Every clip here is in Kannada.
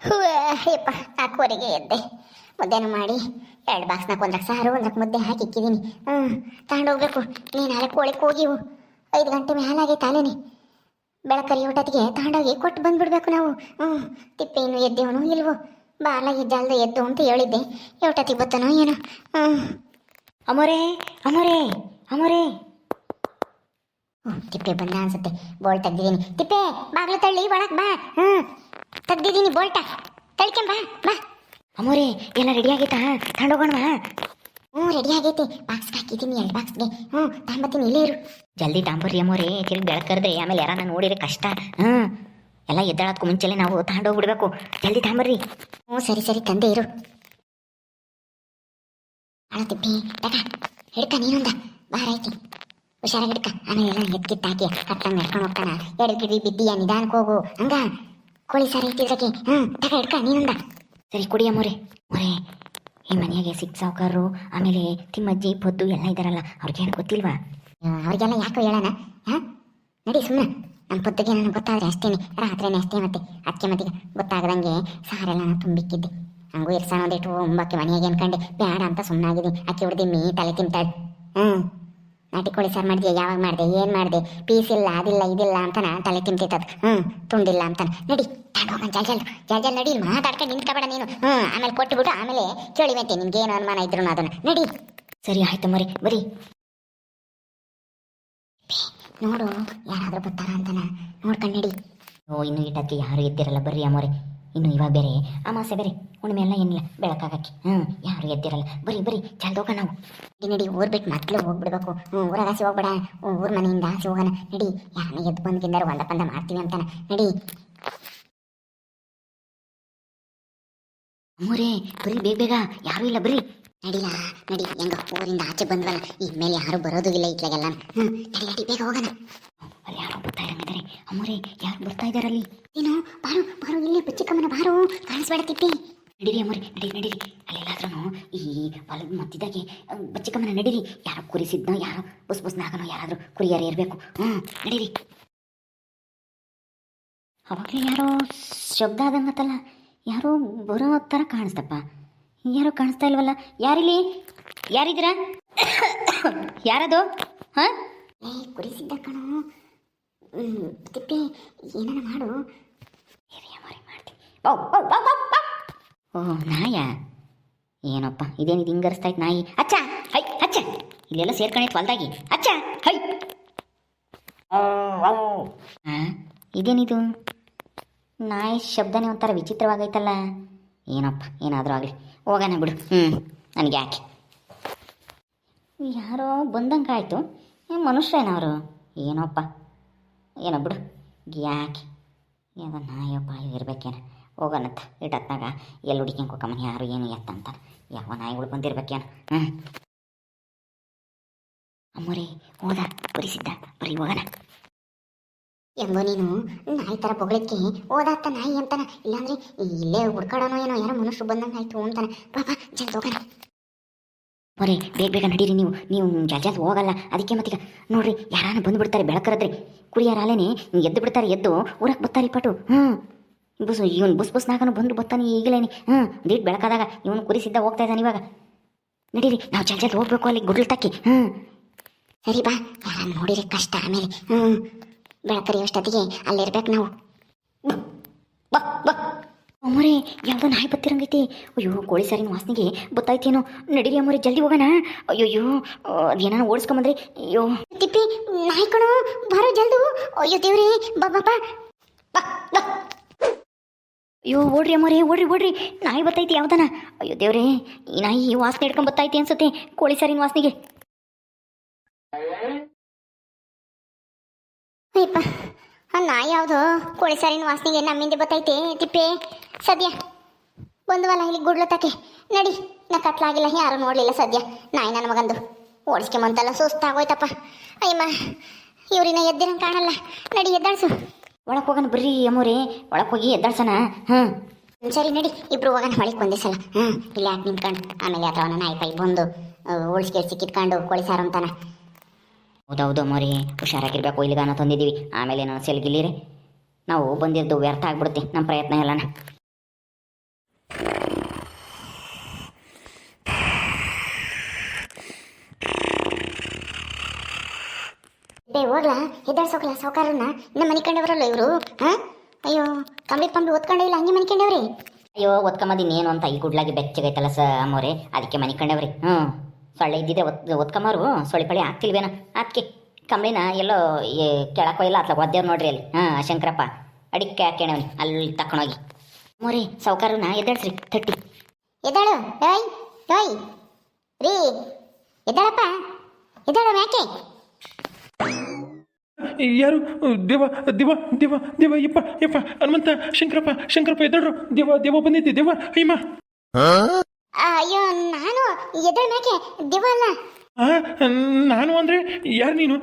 ಯಪ್ಪ 4:15ಗೆ ಎದ್ದೆ. ಮುದ್ದೆನೂ ಮಾಡಿ 2 ಬಾಕ್ಸ್ನಾಗ ಒಂದ್ರಕ್ಕೆ ಸಾರು ಒಂದ್ರಕ್ಕೆ ಮುದ್ದೆ ಹಾಕಿ ಇಕ್ಕಿದ್ದೀನಿ. ತಗೊಂಡೋಗ್ಬೇಕು. ನೀನು ನಾಳೆ ಕೋಳಿಗೆ ಹೋಗಿವು 5 ಗಂಟೆ ಮೇಲಾಗೈತೆ ಅಲ್ಲೇನೆ. ಬೆಳಕರಿ ಊಟತ್ತಿಗೆ ತಗೊಂಡೋಗಿ ಕೊಟ್ಟು ಬಂದ್ಬಿಡ್ಬೇಕು ನಾವು. ತಿಪ್ಪೆ ಇನ್ನು ಎದ್ದೇವನು ಇಲ್ವೋ, ಬಾಲಾಗಿ ಜಲ್ದು ಎದ್ದು ಅಂತ ಹೇಳಿದ್ದೆ. ಊಟತ್ತಿಗೆ ಬತ್ತನೋ ಏನೋ. ಅಮೋರೇ ಅಮೋರೇ ಅಮೋರೇ. ತಿಪ್ಪೆ ಬಂದ ಅನ್ಸುತ್ತೆ. ಬೋಲ್ಟ್ ತೆಗ್ದಿದ್ದೀನಿ. ತಿಪ್ಪೆ ಬಾಗ್ಲು ತಳ್ಳಿ ಒಳಗೆ ಬಾ. ತೆಗ್ದಿದ್ದೀನಿ ಬೋಲ್ಟ, ತಳ್ಕೊಂಬ ಬಾ. ಅಮೋರೇ ಎಲ್ಲ ರೆಡಿ ಆಗೈತಾ? ತಗೊಂಡೋಗೋಣವಾ? ರೆಡಿ ಆಗೈತೆ. ಬಾಕ್ಸ್ಗೆ ಹಾಕಿದ್ದೀನಿ 2 ಬಾಕ್ಸ್ಗೆ. ತಗೊಂಬತ್ತೀನಿ, ಇಲ್ಲೇ ಇರು. ಜಲ್ದಿ ತಾಂಬರ್ರಿ ಅಮೋರೇ, ತಿರುಗಿ ಬೆಳಕು ಕರೆದ್ರೆ ಆಮೇಲೆ ಯಾರನ್ನ ನೋಡಿದ್ರೆ ಕಷ್ಟ. ಎಲ್ಲ ಎದ್ದಾಳೋದಕ್ಕೂ ಮುಂಚೆಲೆ ನಾವು ತಗೊಂಡೋಗ್ಬಿಡ್ಬೇಕು. ಜಲ್ದಿ ತಾಂಬರ್ರಿ. ಸರಿ ಸರಿ ತಂದೆ ಇರು. ತಿಪ್ಪಿ ಟಕ ಹಿಡ್ಕ ನೀನೊಂದ ಬಾರೈತಿ. ಹುಷಾರಾಗಿ ಹಿಡ್ಕ. ಆಮೇಲೆ ಎಲ್ಲ ಎತ್ಕಿತ್ತಾಕಿ ಕಟ್ಟಂಗೆ ನಡ್ಕೊಂಡು ಹೋಗ್ತಾನ. ಗಿಡಿ ಬಿದ್ದೀಯ, ನಿಧಾನಕ್ಕೆ ಹೋಗು. ಹಂಗ ಕೋಳಿ ಸಾರಿ ಇಟ್ಟಿದ್ರಕ್ಕೆ. ಟಕ ಹಿಡ್ಕ ನೀನೊಂದ. ಸರಿ ಕುಡಿಯ ಮೋರೆ. ಈ ಮನೆಯಾಗೆ ಸಿಕ್ ಸಾವುಕಾರರು ಆಮೇಲೆ ತಿಮ್ಮಜ್ಜಿ ಪೊದ್ದು ಎಲ್ಲ ಇದ್ದಾರಲ್ಲ, ಅವ್ರಿಗೇನು ಗೊತ್ತಿಲ್ವಾ? ಅವ್ರಿಗೆಲ್ಲ ಯಾಕೋ ಹೇಳೋಣ. ನಡಿ ಸುಮ್ಮನೆ. ನಮ್ಮ ಪೊದ್ದುಗೆ ನನಗೆ ಗೊತ್ತಾದ್ರೆ ಅಷ್ಟೇನೆ, ರಾತ್ರಿನೇ ಅಷ್ಟೇ. ಮತ್ತೆ ಅದಕ್ಕೆ ಮತ್ತಿಗೆ ಗೊತ್ತಾಗದಂಗೆ ಸಾರೆಲ್ಲ ನಾನು ತುಂಬಿಕ್ಕಿದ್ದೆ. ಹಂಗೂ ಇರ್ಸೋಣ ಒಂದಿಟ್ಟು ಒಂಬಕ್ಕೆ ಮನೆಯಾಗೆ ಅನ್ಕಂಡೆ ಬೇಡ ಅಂತ ಸುಮ್ಮನಾಗಿದ್ದೀನಿ. ಅಕ್ಕಿ ಹೊಡೆದು ತಲೆ ತಿಂತಾಳೆ. ನಾಟಿ ಕೋಳಿ ಸಾರು ಮಾಡಿದೆ, ಯಾವಾಗ ಮಾಡಿದೆ, ಏನು ಮಾಡಿದೆ, ಪೀಸ್ ಇಲ್ಲ ಅದಿಲ್ಲ ಇದಿಲ್ಲ ಅಂತ ತಲೆ ತಿಂತೈತದ. ತುಂಡಿಲ್ಲ ಅಂತಾನೆ. ನಡಿ ತಗೊಂಡು ಜಲ್ ನಡಿ. ಮಾತಾಡ್ಕೊಂಡು ನಿಂತ್ಕೊಬೇಡ ನೀನು. ಆಮೇಲೆ ಕೊಟ್ಟುಬಿಟ್ಟು ಆಮೇಲೆ ಕೇಳಿವಂತೆ ನಿನ್ಗೇನು ಅನುಮಾನ ಇದ್ರು ಅದನ್ನ. ನಡಿ. ಸರಿ ಆಯ್ತು ಮರಿ ಬರೀ. ನೋಡು ಯಾರಾದ್ರೂ ಬರ್ತಾರ ಅಂತಾನ ನೋಡ್ಕೊಂಡು ನಡಿ. ಇನ್ನು ಇಟ್ಟಕ್ಕೆ ಯಾರು ಎದ್ದಿರಲ್ಲ. ಬರ್ರಿ ಅಮ್ಮೋರೆ. ಇನ್ನು ಇವಾಗ ಬೇರೆ ಅಮಾಸೆ ಬೇರೆ ಹುಣ್ಣಿಮೆ ಎಲ್ಲ ಏನಿಲ್ಲ ಬೆಳಕಾಗಕ್ಕೆ. ಯಾರು ಎದ್ದಿರಲ್ಲ. ಬರೀ ಚಲ್ದೋಗ ನಾವು. ನಡಿ ಊರ್ ಬಿಟ್ಟು ಮೊದಲು ಹೋಗ್ಬಿಡ್ಬೇಕು. ಊರಾಗ ಆಸೆ ಹೋಗ್ಬೇಡ. ಊರ್ ಮನೆಯಿಂದ ಆಸೆ ಹೋಗೋಣ. ನಡಿ. ಯಾರನ್ನ ಎದ್ದು ಬಂದ್ಕಿಂದಾರು ಒಂದ ಪಂದ ಮಾಡ್ತೀವಿ ಅಂತಾನ. ನಡಿ ಅಮ್ಮೋರೇ, ಬರೀ ಬೇಗ ಯಾರು ಇಲ್ಲ. ಬರೀ ನಡಿಲ್ಲ. ನಡಿ. ಹೆಂಗ ಊರಿಂದ ಆಚೆ ಬಂದ್ವಲ್ಲ, ಇನ್ಮೇಲೆ ಯಾರು ಬರೋದು ಇಲ್ಲ ಇಟ್ಲಾಗೆಲ್ಲ. ನಡಿ ಬೇಗ ಹೋಗೋಣ. ಅಲ್ಲಿ ಯಾರೋ ಬರ್ತಾ ಇರಂಗಿದ್ದಾರೆ. ಅಮ್ಮೋರೇ ಯಾರು ಬರ್ತಾ ಇದ್ದಾರಲ್ಲಿ? ನೀನು ಬಾರು ಇಲ್ಲಿ ಬಚ್ಚಿಕಮ್ಮನ ಬಾರು. ಕಾಣಿಸ್ಬೇಡ ತಿಪ್ಪಿ. ನಡೀರಿ ಅಮ್ಮೋರಿ, ನಡೀರಿ. ಅಲ್ಲೆಲ್ಲಾದ್ರೂ ಈ ಹೊಲದ ಮತ್ತಿದಾಗೆ ಬಚ್ಚಿಕಮ್ಮನ ನಡೀರಿ. ಯಾರೋ ಕುರಿಸಿದ್ನೋ ಯಾರೋ ಬುಸ್ನಾಗನೋ ಯಾರಾದ್ರೂ ಕುರಿಯಾರ ಇರಬೇಕು. ನಡೀರಿ. ಅವಾಗಲೇ ಯಾರೋ ಶಬ್ದ ಆದಂಗತ್ತಲ್ಲ, ಯಾರೋ ಬರೋ ಥರ ಕಾಣಿಸ್ತಪ್ಪ. ಯಾರೋ ಕಾಣಿಸ್ತಾ ಇಲ್ವಲ್ಲ. ಯಾರಿಲ್ಲಿ? ಯಾರಿದ್ದೀರಾ? ಯಾರದು? ಕುರಿಸಿದ್ದ ಕಣೋ. ತಿಪ್ಪಿ ಏನಾರ ಮಾಡು. ಮಾಡ್ತೀನಿ. ಓಹ್ ನಾಯ ಏನಪ್ಪ ಇದೇನಿದು ಹಿಂಗರಿಸ್ತಾಯ್ತು ನಾಯಿ. ಅಚ್ಚ ಅಚ್ಚ ಇಲ್ಲೆಲ್ಲ ಸೇರ್ಕೊಂಡೈತೆ ಹೊಲ್ದಾಗಿ. ಅಚ್ಚ ಹೈ. ಇದೇನಿದು ನಾಯಿ ಶಬ್ದನೇ ಒಂಥರ ವಿಚಿತ್ರವಾಗೈತಲ್ಲ. ಏನಪ್ಪ ಏನಾದರೂ ಆಗಲಿ, ಹೋಗೋಣ ಬಿಡು. ನನಗೆ ಯಾಕೆ ಯಾರೋ ಬಂದಂಗೆ ಆಯಿತು. ಮನುಷ್ಯನವರು ಏನಪ್ಪ ಏನೋ ಬಿಡು. ಯಾಕೆ ಏನೋ ನಾಯಪ್ಪ ಇರ್ಬೇಕೇನ. ಹೋಗೋಣಂತ ಇಟ್ಟತ್ನಾಗ ಎಲ್ಲಿ ಹುಡುಕ್ಯಂಗೆ ಹೋಗಮ್ಮನ ಯಾರು ಏನು ಎತ್ತಂತಾನೆ. ಯಾವ ನಾಯಿಗಳು ಬಂದಿರ್ಬೇಕೇನು. ಅಮ್ಮೋರೇ ಹೋದ ಕುರಿಸಿದ್ದ. ಬರೀ ಹೋಗೋಣ. ಎಂಬೋ ನೀನು ನಾಯಿ ಥರ ಬೊಗಳಿಕ್ಕೆ ಓದಾತ ನಾಯಿ ಅಂತಾನ. ಇಲ್ಲಾಂದ್ರೆ ಇಲ್ಲೇ ಹುಡ್ಕಾಡೋನೋ ಏನೋ, ಯಾರೋ ಮನುಷ್ಯರು ಬಂದಂಗೆ ಆಯ್ತು ಅಂತಾನೆ. ಬಾಬಾ ಜಲ್ದಿ ಹೋಗೋಣ. ಬರೀ ಬೇಗ ನಡೀರಿ. ನೀವು ಜಲ್ದಿ ಹೋಗಲ್ಲ. ಅದಕ್ಕೆ ಮತ್ತೀಗ ನೋಡ್ರಿ ಯಾರಾನ ಬಂದುಬಿಡ್ತಾರೆ ಬೆಳಕರದ್ರಿ. ಕುರಿಯಾರಾಲೇನೆ ಎದ್ದು ಬಿಡ್ತಾರೆ. ಎದ್ದು ಊರಕ್ಕೆ ಬರ್ತಾರೆ ಪಟು. ಇವನು ಬುಸ್ನಾಗನು ಬಂದು ಬರ್ತಾನೆ ಈಗಲೇನೆ. ಡೇಟ್ ಬೆಳಕಾದಾಗ ಇವನು ಕುರಿಸಿದ್ದ ಹೋಗ್ತಾ ಇದ್ದಾನೆ ಇವಾಗ. ನಡೀರಿ ನಾವು ಜಲ್ದಿ ಹೋಗ್ಬೇಕು ಅಲ್ಲಿ ಗುಡ್ಲು ತಕ್ಕಿ. ಸರಿ ಬಾ. ಯಾರನ್ನ ನೋಡಿರಿ ಕಷ್ಟ ಆಮೇಲೆ. ಬೆಳಕರಿ ಅಷ್ಟೊತ್ತಿಗೆ ಅಲ್ಲಿರ್ಬೇಕು ನಾವು. ಅಮ್ಮೋರೇ ಯಾವುದೋ ನಾಯಿ ಬತ್ತಿರಂಗೈತಿ. ಅಯ್ಯೋ ಕೋಳಿ ಸಾರಿನ ವಾಸನೆಗೆ ಗೊತ್ತಾಯ್ತೇನೋ. ನಡೀರಿ ಅಮ್ಮೋರೇ ಜಲ್ದಿ ಹೋಗೋಣ. ಅಯ್ಯೋ ಅದೇನ ಓಡಿಸ್ಕೊಂಬಂದ್ರಿ. ಅಯ್ಯೋ ತಿಪ್ಪಿ ನಾಯಿ ಕಣೋ, ಬಾರೋ ಜಲ್ದು. ಅಯ್ಯೋ ದೇವ್ರಿ ಬಾಬಾ. ಅಯ್ಯೋ ಓಡ್ರಿ ಅಮ್ಮೋರೇ, ಓಡ್ರಿ. ನಾಯಿ ಬತ್ತೈತಿ ಯಾವ್ದನ. ಅಯ್ಯೋ ದೇವ್ರೇ, ಈ ನಾಯಿ ವಾಸನೆ ಹಿಡ್ಕೊಂಡ್ ಬತ್ತೈತಿ ಅನ್ಸುತ್ತೆ ಕೋಳಿ ಸಾರಿನ ವಾಸನೆಗೆ. ಅಯ್ಯಪ್ಪ ಆ ನಾಯಿ ಯಾವುದು ಕೋಳಿ ಸಾರಿನ ವಾಸನೆಗೆ ನಮ್ಮಿಂದ ಬತ್ತೈತೆ. ತಿಪ್ಪೆ ಸದ್ಯ ಬಂದ್ವಲ್ಲ ಇಲ್ಲಿ ಗುಡ್ಲತ್ತಕ್ಕೆ. ನಡಿ. ನಾ ಕತ್ಲಾಗಿಲ್ಲ, ಯಾರು ನೋಡಲಿಲ್ಲ ಸದ್ಯ. ನಾಯಿ ನನ್ನ ಮಗಂದು ಓಡಿಸ್ಕೊಂಬಂತಲ್ಲ ಸುಸ್ತಾಗೋಯ್ತಪ್ಪ. ಅಯ್ಯಮ್ಮ ಇವ್ರಿನ ಎದ್ದಿರಂಗೆ ಕಾಣಲ್ಲ. ನಡಿ ಎದ್ದಾಡ್ಸು. ಒಳಗೆ ಹೋಗೋಣ ಬರ್ರಿ ಅಮ್ಮೋರೇ, ಒಳಗೆ ಹೋಗಿ ಎದ್ದಾಡ್ಸೋಣ. ಸರಿ ನಡಿ ಇಬ್ರು ಹೋಗೋಣ ಹೊಳಿಗೆ ಒಂದೇ ಸಲ. ಇಲ್ಲಿ ಯಾಕೆ ನಿಂತ್ಕೊಂಡು ಆಮೇಲೆ ಅಥವಾ ನಾಯಿ ಪೈ ಬಂದು ಓಡಿಸ್ಕೇಳ್ಸಿ ಕಿತ್ಕೊಂಡು ಕೋಳಿ ಸಾರು ಅಂತಾನ. ಹೌದೌದು ಅಮ್ಮೋರೇ, ಹುಷಾರಾಗಿರ್ಬೇಕು. ಇಲ್ಲಿಗಾನ ತಂದಿದ್ದೀವಿ, ಆಮೇಲೆ ನಾನು ಸೆಲ್ಗಿಲ್ಲಿರಿ ನಾವು ಬಂದಿದ್ದು ವ್ಯರ್ಥ ಆಗ್ಬಿಡುತ್ತೆ ನಮ್ಮ ಪ್ರಯತ್ನ ಎಲ್ಲನ. ಬೇ ಹೋಗ್ಲಾ ಎದ್ದಾಡ್ಸೋಕ್ಲಾ ಸಾವುಕಾರನ್ನ ಇನ್ನ ಮನೆ ಕಂಡವರಲ್ಲ ಇವರು ಹಾ ಅಯ್ಯೋ ಕಂಬಳಿ ಪಂಬಳಿ ಓದ್ಕೊಂಡೇ ಇಲ್ಲ ಹಂಗೆ ಮನೆ ಕಂಡವ್ರಿ. ಅಯ್ಯೋ ಓದ್ಕೊಂಬದಿನ್ ಏನು ಅಂತ ಈ ಗುಡ್ಲಾಗಿ ಬೆಚ್ಚಗೈತಲ್ಲ ಅಮ್ಮೋರೆ, ಅದಕ್ಕೆ ಮನೆ ಕಂಡವ್ರಿ. ಸೊಳ್ಳೆ ಇದ್ದಿದ್ದೆ ಒತ್ಕೊಂಬಾರು, ಸೊಳ್ಳೆ ಪಳಿ ಆಗ್ತಿಲ್ವೇನ ಅದಕ್ಕೆ ಕಂಬಳಿನ ಎಲ್ಲೋ ಕೆಳಕೋ ಇಲ್ಲ ಅತ್ಲಾಗ ಒದ್ದೇವ್ರು ನೋಡ್ರಿ ಅಲ್ಲಿ. ಶಂಕರಪ್ಪ ಅಡಿಕೆ ಹಾಕ್ಯಣವನಿ ಅಲ್ಲಿ ತಕೊಂಡೋಗಿ. ಮೋರಿ ಸಾವುಕಾರನ ಎದ್ದಾಡ್ಸ್ರಿ ತಟ್ಟಿ. ಎದ್ದಾಳು ಡೋಯ್ ಡೋಯ್ ರೀ ಎದ್ದಾಳಪ್ಪ ಎದ್ದಾಳು ಯಾಕೆ? ಯಾರು? ದೇವ ದೇವ ದೇವ ದೇವ ಯಪ್ಪ ಯಪ್ಪ ಹನುಮಂತ ಶಂಕರಪ್ಪ ಎದ್ದಾಡ್ರು. ದೇವ ಬಂದಿದ್ದೆ. ದೇವ ಅಯ್ಯಮ್ಮ. ಅಯ್ಯೋ ನಾನು ಎದ್ದಾಳ ಯಾಕೆ ದೇವ ಅಲ್ಲ. ನಾನು ಅಂದ್ರೆ ಯಾರು ನೀನು?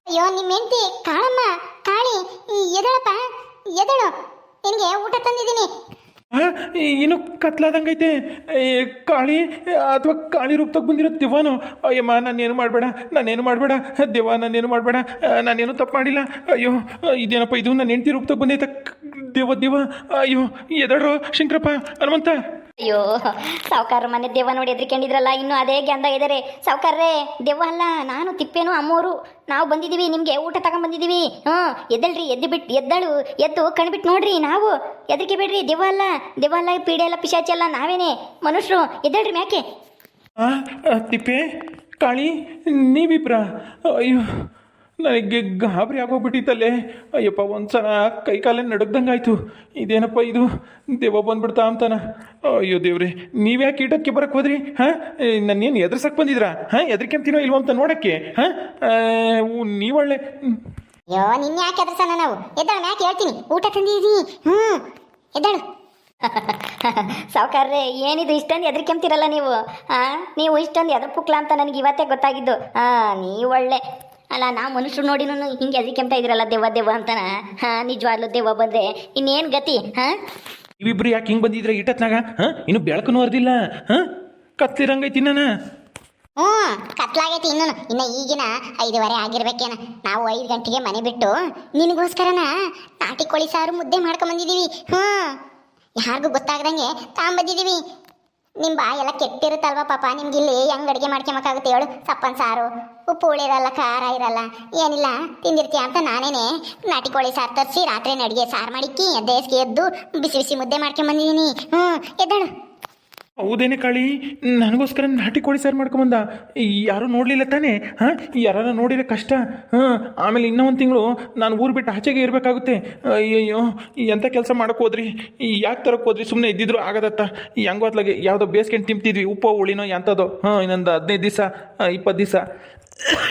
ಅಯ್ಯೋ ನಿಮ್ಮ ಹೆಂಡತಿ ಕಾಳಮ್ಮ ಕಾಳಿ ಎದ್ದಾಳಪ್ಪ ಎದ್ದಾಳು, ನಿನಗೆ ಊಟ ತಂದಿದ್ದೀನಿ. ಏನು ಕತ್ಲಾದಂಗೈತೆ? ಕಾಳಿ ಅಥವಾ ಕಾಳಿ ರೂಪದಾಗ ಬಂದಿರೋ ದೇವಾನು? ಅಯ್ಯಮ್ಮ ನಾನೇನು ಮಾಡಬೇಡ ದೇವ, ನಾನೇನು ಮಾಡಬೇಡ, ನಾನೇನು ತಪ್ಪು ಮಾಡಿಲ್ಲ. ಅಯ್ಯೋ ಇದೇನಪ್ಪ ಇದು, ನನ್ನ ಹೆಂಡತಿ ರೂಪದಾಗ ಬಂದೈತೆ. ದೇವ ಅಯ್ಯೋ ಎದಾಡ್ರು ಶಂಕರಪ್ಪ ಹನುಮಂತ. ಅಯ್ಯೋ ಸಾವುಕಾರ ಮನೆ ದೆವ್ವ ನೋಡಿ ಎದ್ರಿಕೊಂಡಿದ್ರಲ್ಲ, ಇನ್ನೂ ಅದೇ ಗ್ಯಾಂದ ಇದ್ದಾರೆ. ಸಾವುಕಾರ್ರೆ ದೆವ್ವ ಅಲ್ಲ, ನಾನು ತಿಪ್ಪೇನು ಅಮ್ಮೋರು ನಾವು ಬಂದಿದ್ದೀವಿ, ನಿಮಗೆ ಊಟ ತಗೊಂಡ್ಬಂದಿದ್ದೀವಿ. ಎದ್ದಳ್ರಿ, ಎದ್ದು ಕಣ್ಬಿಟ್ಟು ನೋಡ್ರಿ. ನಾವು ಎದ್ರಿಕೆ ಬೇಡ್ರಿ, ದೆವ್ವ ಅಲ್ಲ ಪೀಡೆ ಅಲ್ಲ ಪಿಶಾಚಿ ಅಲ್ಲ, ನಾವೇನೆ ಮನುಷ್ಯರು. ಎದ್ದಳ್ರಿ ಮ್ಯಾಕೆ. ತಿಪ್ಪೆ ಕಾಳಿ ನೀವಿಬ್ರ? ಅಯ್ಯೋ ನನಗೆ ಗಾಬರಿ ಆಗೋಗ್ಬಿಟ್ಟಿತ್ತಲ್ಲೇ. ಅಯ್ಯಪ್ಪ ಒಂದ್ಸಲ ಕೈ ಕಾಲೇ ನಡುಗ್ದಂಗಾಯ್ತು. ಇದೇನಪ್ಪ ಇದು, ದೇವ ಬಂದ್ಬಿಡ್ತಾ ಅಂತಾನ. ಅಯ್ಯೋ ದೇವ್ರಿ, ನೀವ್ಯಾಕೆ ಈಟಕ್ಕೆ ಬರಕ್ಕೆ ಹೋದ್ರಿ? ನನ್ನೇನು ಎದುರ್ಸಕ್ಕೆ ಬಂದಿದ್ರಾ? ಎದ್ರಿಕೆಂತೀನೋ ಇಲ್ವೋ ಅಂತ ನೋಡಕ್ಕೆ? ನೀವೊಳ್ಳೆ. ಅಯ್ಯೋ ನಿನ್ನ ಯಾಕೆ ಎದುರ್ಸೋಣ ನಾವು? ಎದ್ದಾಳು ಯಾಕೆ ಹೇಳ್ತೀನಿ, ಊಟ ತಂದಿದ್ದೀನಿ. ಎದ್ದಾಳು. ಸಾವುಕಾರ್ರೆ ಏನಿದು ಇಷ್ಟೊಂದು ಎದ್ರಿಕೆಂತೀರಲ್ಲ ನೀವು? ನೀವು ಇಷ್ಟೊಂದು ಎದ್ರ ಪುಕ್ಲ ಅಂತ ನನಗೆ ಇವತ್ತೇ ಗೊತ್ತಾಗಿದ್ದು. ನೀವು ಒಳ್ಳೆ ಅಲ್ಲ, ನಾವು ಮನುಷ್ಯರು ನೋಡಿ ಹಿಂಗೆ ಎದ್ರಿಕೆಂತ ಇದ್ರಲ್ಲ ದೆವ್ವ ಅಂತಾನ. ನಿಜವಾಗ್ಲೂ ದೆವ್ವ ಬಂದ್ರೆ ಇನ್ನೇನು ಗತಿ? ಇವಿಬ್ರು ಯಾಕೆ ಹಿಂಗೆ ಬಂದಿದ್ರೆ ಈಟತ್ನಾಗ? ಇನ್ನು ಬೆಳಕನ್ನು ಹೊರದಿಲ್ಲ, ಕತ್ಲಿರಂಗೈತಿ ನಾನು. ಕತ್ಲಾಗೈತಿ ಇನ್ನು ಈಗಿನ 5:15 ಆಗಿರ್ಬೇಕೇನ. ನಾವು 5 ಗಂಟೆಗೆ ಮನೆ ಬಿಟ್ಟು ನಿನಗೋಸ್ಕರನ ನಾಟಿ ಕೋಳಿ ಸಾರು ಮುದ್ದೆ ಮಾಡ್ಕೊಂಬಂದಿದ್ದೀವಿ. ಯಾರಿಗೂ ಗೊತ್ತಾಗ್ದಂಗೆ ತಗೊಂಬಂದಿದ್ದೀವಿ. ನಿಮ್ಮ ಬಾಯಿ ಎಲ್ಲ ಕೆಟ್ಟಿರುತ್ತಲ್ವ ಪಾಪ, ನಿಮ್ಗೆ ಇಲ್ಲಿ ಹೆಂಗೆ ಅಡುಗೆ ಮಾಡ್ಕೊಳಕ್ಕಾಗುತ್ತೆ ಹೇಳು? ಸಪ್ಪನ್ ಸಾರು, ಉಪ್ಪು ಹುಳಿ ಇರಲ್ಲ, ಖಾರ ಇರಲ್ಲ, ಏನಿಲ್ಲ ತಿಂದಿರ್ತೀಯ ಅಂತ ನಾನೇನೆ ನಾಟಿ ಕೋಳಿ ಸಾರು ತರಿಸಿ ರಾತ್ರಿ ಅಡುಗೆ ಸಾರು ಮಾಡಿಕ್ಕಿ ಎದ್ದೇಸ್ಗೆ ಎದ್ದು ಬಿಸಿ ಬಿಸಿ ಮುದ್ದೆ ಮಾಡ್ಕೊಂಬಂದಿದ್ದೀನಿ. ಎದ್ದಾಳು. ಹೌದೇನೆ ಕಾಳಿ, ನನಗೋಸ್ಕರ ನಾಟಿ ಕೋಳಿ ಸಾರು ಮಾಡ್ಕೊಂಬಂದ. ಯಾರೂ ನೋಡಲಿಲ್ಲ ತಾನೇ? ಯಾರು ನೋಡಿದ್ರೆ ಕಷ್ಟ. ಆಮೇಲೆ ಇನ್ನೂ ಒಂದು ತಿಂಗಳು ನಾನು ಊರು ಬಿಟ್ಟು ಆಚೆಗೆ ಇರಬೇಕಾಗುತ್ತೆ. ಅಯ್ಯಯ್ಯೋ ಎಂಥ ಕೆಲಸ ಮಾಡೋಕೆ ಹೋದ್ರಿ? ಯಾಕೆ ತರಕ್ಕೆ ಹೋದ್ರಿ? ಸುಮ್ಮನೆ ಇದ್ದಿದ್ರು ಆಗದತ್ತ. ಹೆಂಗೋ ಅತ್ಲಾಗೆ ಯಾವುದೋ ಬೇಸ್ಕೊಂಡು ತಿಂತಿದ್ವಿ, ಉಪ್ಪು ಹುಳಿನೋ ಎಂಥದೋ. ಇನ್ನೊಂದು 15 ದಿವಸ 20 ದಿವಸ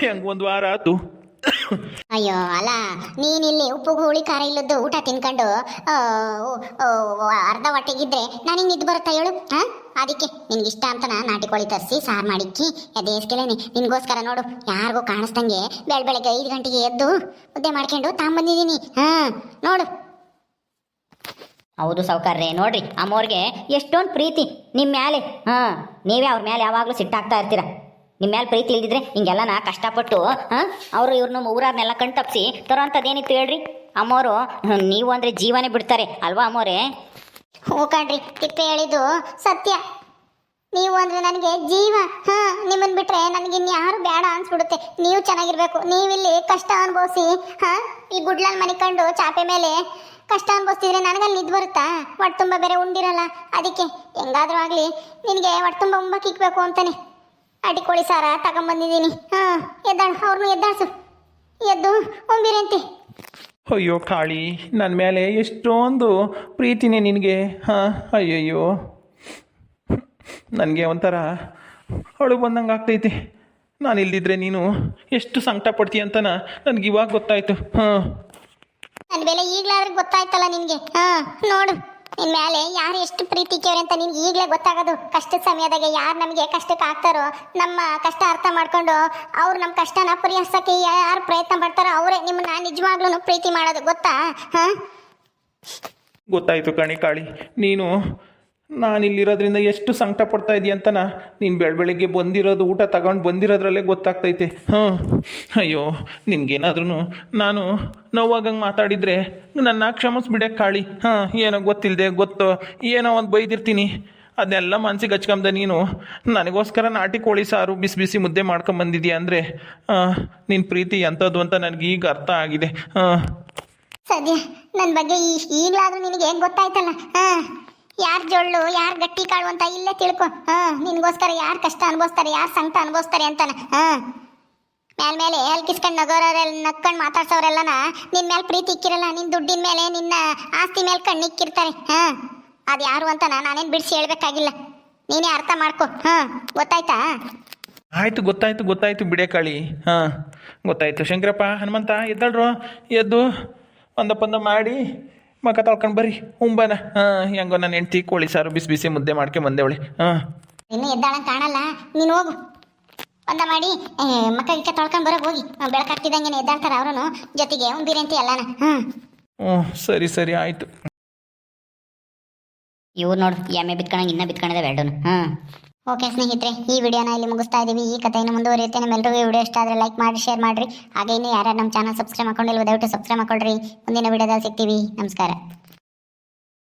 ಹೆಂಗೆ ಒಂದು ವಾರ ಆಯ್ತು. ಅಯ್ಯೋ ಅಲ್ಲ, ನೀನಿಲ್ಲಿ ಉಪ್ಪು ಹುಳಿ ಖಾರ ಇಲ್ಲದ್ದು ಊಟ ತಿನ್ಕೊಂಡು ಅರ್ಧ ಹೊಟ್ಟೆಗಿದ್ರೆ ನನಗೆ ನಿದ್ದು ಬರುತ್ತಾ ಹೇಳು? ಅದಕ್ಕೆ ನಿನ್ಗಿಷ್ಟ ಅಂತ ನಾಟಿ ಕೋಳಿ ತರಿಸಿ ಸಾರು ಮಾಡಿಕ್ಕಿ ಎದೇಸ್ಕೆಲೇನೆ ನಿನ್ಗೋಸ್ಕರ ನೋಡು, ಯಾರಿಗೂ ಕಾಣಿಸ್ದಂಗೆ ಬೆಳಗ್ಗೆ 5 ಗಂಟೆಗೆ ಎದ್ದು ಮುದ್ದೆ ಮಾಡ್ಕೊಂಡು ತಗೊಂಬಂದಿದ್ದೀನಿ. ನೋಡು. ಹೌದು ಸಾವುಕಾರ್ರೆ, ನೋಡ್ರಿ ಅಮ್ಮವ್ರಿಗೆ ಎಷ್ಟೊಂದು ಪ್ರೀತಿ ನಿಮ್ಮ ಮ್ಯಾಲೆ. ನೀವೇ ಅವ್ರ ಮೇಲೆ ಯಾವಾಗಲೂ ಸಿಟ್ಟಾಗ್ತಾ ಇರ್ತೀರ. ನಿಮ್ಮ ಮೇಲೆ ಪ್ರೀತಿ ಇಲ್ದಿದ್ರೆ ಹಿಂಗೆಲ್ಲ ಕಷ್ಟಪಟ್ಟು ಅವರು ಇವ್ರನ್ನ ಊರನ್ನೆಲ್ಲ ಕಣ್ ತಪ್ಪಿಸಿ ತರೋ ಅಂಥದ್ದೇನಿತ್ತು ಹೇಳ್ರಿ? ಅಮ್ಮೋರು ನೀವು ಅಂದರೆ ಜೀವನೇ ಬಿಡ್ತಾರೆ ಅಲ್ವಾ ಅಮ್ಮೋರೆ? ಹ್ಞೂ ಕಣ್ರಿ, ತಿಪ್ಪೆ ಹೇಳಿದ್ದು ಸತ್ಯ. ನೀವು ಅಂದರೆ ನನಗೆ ಜೀವ. ನಿಮ್ಮನ್ನು ಬಿಟ್ಟರೆ ನನಗೆ ಇನ್ಯಾರು ಬೇಡ ಅನ್ಸ್ಬಿಡುತ್ತೆ. ನೀವು ಚೆನ್ನಾಗಿರ್ಬೇಕು. ನೀವಿಲ್ಲಿ ಕಷ್ಟ ಅನುಭವಿಸಿ ಈ ಗುಡ್ಲಲ್ಲಿ ಮನೆ ಕಂಡು ಚಾಪೆ ಮೇಲೆ ಕಷ್ಟ ಅನುಭವಿಸ್ತಿದ್ರೆ ನನಗಲ್ಲಿ ನಿದ್ದು ಬರುತ್ತಾ? ಹೊಟ್ಟೆ ತುಂಬ ಬೇರೆ ಉಂಡಿರಲ್ಲ. ಅದಕ್ಕೆ ಹೆಂಗಾದ್ರೂ ಆಗಲಿ ನಿನಗೆ ಹೊಟ್ಟೆ ತುಂಬ ಉಂಬಕ್ಕೆ ಇಕ್ಬೇಕು ಅಂತಾನೆ ನಾಟಿ ಕೋಳಿ ಸಾರ ತಗೊಂಬಂದಿದ್ದೀನಿ. ಎದ್ದಾಳು, ಅವ್ರನ್ನೂ ಎದ್ದಾಡ್ಸು, ಎದ್ದು ಒಂಬಿರಂತೆ. ಅಯ್ಯೋ ಕಾಳಿ, ನನ್ನ ಮೇಲೆ ಎಷ್ಟೊಂದು ಪ್ರೀತಿನೇ ನಿನಗೆ. ಅಯ್ಯಯ್ಯೋ ನನಗೆ ಒಂಥರ ಅಳು ಬಂದಂಗೆ ಆಗ್ತೈತೆ. ನಾನು ಇಲ್ದಿದ್ರೆ ನೀನು ಎಷ್ಟು ಸಂಕಟ ಪಡ್ತೀಯ ಅಂತನ ನನಗೆ ಇವಾಗ ಗೊತ್ತಾಯ್ತು. ನನ್ನ ಬೆಲೆ ಈಗಲಾದ್ರೂ ಗೊತ್ತಾಯ್ತಲ್ಲ ನಿನಗೆ. ನೋಡು ನಿನ್ನ ಮೇಲೆ ಯಾರು ಎಷ್ಟು ಪ್ರೀತಿ ಕೇವ್ರೆ ಅಂತ ನಿನ್ಗೆ ಈಗಲೇ ಗೊತ್ತಾಗೋದು. ಕಷ್ಟದ ಸಮಯದಾಗ ಯಾರು ನಮಗೆ ಕಷ್ಟಕ್ಕೆ ಆಗ್ತಾರೋ, ನಮ್ಮ ಕಷ್ಟ ಅರ್ಥ ಮಾಡ್ಕೊಂಡು ಅವ್ರು ನಮ್ಮ ಕಷ್ಟನ ಪರಿಹರಿಸೋಕ್ಕೆ ಯಾರು ಪ್ರಯತ್ನ ಪಡ್ತಾರೋ ಅವರೇ ನಿಮ್ಮನ್ನ ನಿಜವಾಗ್ಲೂ ಪ್ರೀತಿ ಮಾಡೋದು. ಗೊತ್ತಾ? ಗೊತ್ತಾಯ್ತು ಕಣಿ ಕಾಳಿ, ನೀನು ನಾನಿಲ್ಲಿರೋದ್ರಿಂದ ಎಷ್ಟು ಸಂಕಟ ಪಡ್ತಾ ಇದೀಯ ಅಂತನ ನೀನು ಬೆಳಗ್ಗೆ ಬಂದಿರೋದು, ಊಟ ತಗೊಂಡು ಬಂದಿರೋದ್ರಲ್ಲೇ ಗೊತ್ತಾಗ್ತೈತೆ. ಅಯ್ಯೋ ನಿನ್ಗೇನಾದ್ರೂ ನಾನು ನೋವಾಗಂಗೆ ಮಾತಾಡಿದರೆ ನನ್ನ ಕ್ಷಮಿಸ್ಬಿಡೆ ಕಾಳಿ. ಏನೋ ಗೊತ್ತಿಲ್ಲದೆ ಏನೋ ಒಂದು ಬೈದಿರ್ತೀನಿ. ಅದನ್ನೆಲ್ಲ ಮನ್ಸಿಗೆ ಹಚ್ಕೊಂಬ ನೀನು ನನಗೋಸ್ಕರ ನಾಟಿ ಕೋಳಿ ಸಾರು ಬಿಸಿ ಬಿಸಿ ಮುದ್ದೆ ಮಾಡ್ಕೊಂಬಂದಿದ್ಯಾ ಅಂದರೆ ನಿನ್ನ ಪ್ರೀತಿ ಎಂಥದ್ದು ಅಂತ ನನಗೆ ಈಗ ಅರ್ಥ ಆಗಿದೆ. ಸದ್ಯ ನನ್ನ ಬಗ್ಗೆ ಈಗಲಾದ್ರೂ ನಿನಗೆ ಹೆಂಗ್ ಗೊತ್ತಾಯ್ತಲ್ಲ. ಯಾರು ಜೊಳ್ಳು ಯಾರು ಗಟ್ಟಿ ಕಾಳು ಅಂತ ಇಲ್ಲೇ ತಿಳ್ಕೊ. ನಿನಗೋಸ್ಕರ ಯಾರು ಕಷ್ಟ ಅನುಭವಿಸ್ತಾರೆ, ಯಾರು ಸಂಕಟ ಅನುಭವಿಸ್ತಾರೆ ಅಂತಾನೆ. ಮೇಲೆ ಎಲ್ಕಿಸ್ಕೊಂಡು ನಗೋರೆಲ್ಲ ನಕ್ಕೊಂಡು ಮಾತಾಡ್ಸೋರೆಲ್ಲನ ನಿನ್ನ ಮೇಲೆ ಪ್ರೀತಿ ಇಕ್ಕಿರಲ್ಲ, ನಿನ್ನ ದುಡ್ಡಿನ ಮೇಲೆ ನಿನ್ನ ಆಸ್ತಿ ಮೇಲೆ ಕಣ್ಣಿಕ್ಕಿರ್ತಾರೆ. ಅದು ಯಾರು ಅಂತ ನಾನೇನು ಬಿಡಿಸಿ ಹೇಳ್ಬೇಕಾಗಿಲ್ಲ, ನೀನೇ ಅರ್ಥ ಮಾಡ್ಕೊ. ಗೊತ್ತಾಯ್ತಾ? ಆಯಿತು, ಗೊತ್ತಾಯ್ತು ಬಿಡೆ ಕಾಳಿ. ಗೊತ್ತಾಯ್ತು. ಶಂಕರಪ್ಪ, ಹನುಮಂತ ಎದ್ದಳ್ರು, ಎದ್ದು ಒಂದ ಮಾಡಿ ಮಕ್ಕ ತೊಳ್ಕೊಂಡು ಬರ್ರಿ ಉಂಬನ. ಹೆಂಗೋ ನನ್ನ ಹೆಂಡ್ತಿ ಕೋಳಿ ಸಾರು ಬಿಸಿ ಬಿಸಿ ಮುದ್ದೆ ಮಾಡ್ಕೊಂಬಂದೇವಳಿ. ಇನ್ನು ಎದ್ದಾಳಂಗೆ ಕಾಣಲ್ಲ, ನೀನು ಹೋಗು ಒಂದ ಮಾಡಿ ಮಕ್ಕ ಗಿಕ್ಕ ತೊಳ್ಕೊಂಡು ಬರೋಕೆ ಹೋಗಿ. ಬೆಳಕಾಗ್ತಿದ್ದಂಗೆ ಎದ್ದಾಳ್ತಾರೆ ಅವ್ರೂ ಜೊತೆಗೆ ಬಿರಿಯಂತಿ ಎಲ್ಲನ. ಹ್ಞೂ ಸರಿ ಆಯಿತು. ಇವ್ರು ನೋಡು ಎಮ್ಮೆ ಬಿತ್ಕೊಂಡಂಗೆ ಇನ್ನೂ ಬಿತ್ಕೊಂಡಿದ್ದಾವೆ ಎರಡೂ. ಓಕೆ ಸ್ನೇಹಿತರೆ, ಈ ವಿಡಿಯೋನ ಇಲ್ಲಿ ಮುಗಿಸ್ತಾ ಇದ್ದೀವಿ. ಈ ಕಥೆಯನ್ನು ಮುಂದುವರಿಯುತ್ತೆ. ನಿಮ್ಮೆಲ್ಲರಿಗೂ ಈ ವಿಡಿಯೋ ಇಷ್ಟ ಆದರೆ ಲೈಕ್ ಮಾಡಿ, ಶೇರ್ ಮಾಡಿರಿ. ಹಾಗೆ ಇನ್ನು ಯಾರು ನಮ್ಮ ಚಾನಲ್ ಸಬ್ಸ್ಕ್ರೈಬ್ ಮಾಡ್ಕೊಂಡಿಲ್ವ ದಯವಿಟ್ಟು ಸಬ್ಸ್ಕ್ರೈಬ್ ಮಾಡ್ಕೊಳ್ರಿ. ಮುಂದಿನ ವಿಡಿಯೋದಲ್ಲಿ ಸಿಗ್ತೀವಿ. ನಮಸ್ಕಾರ.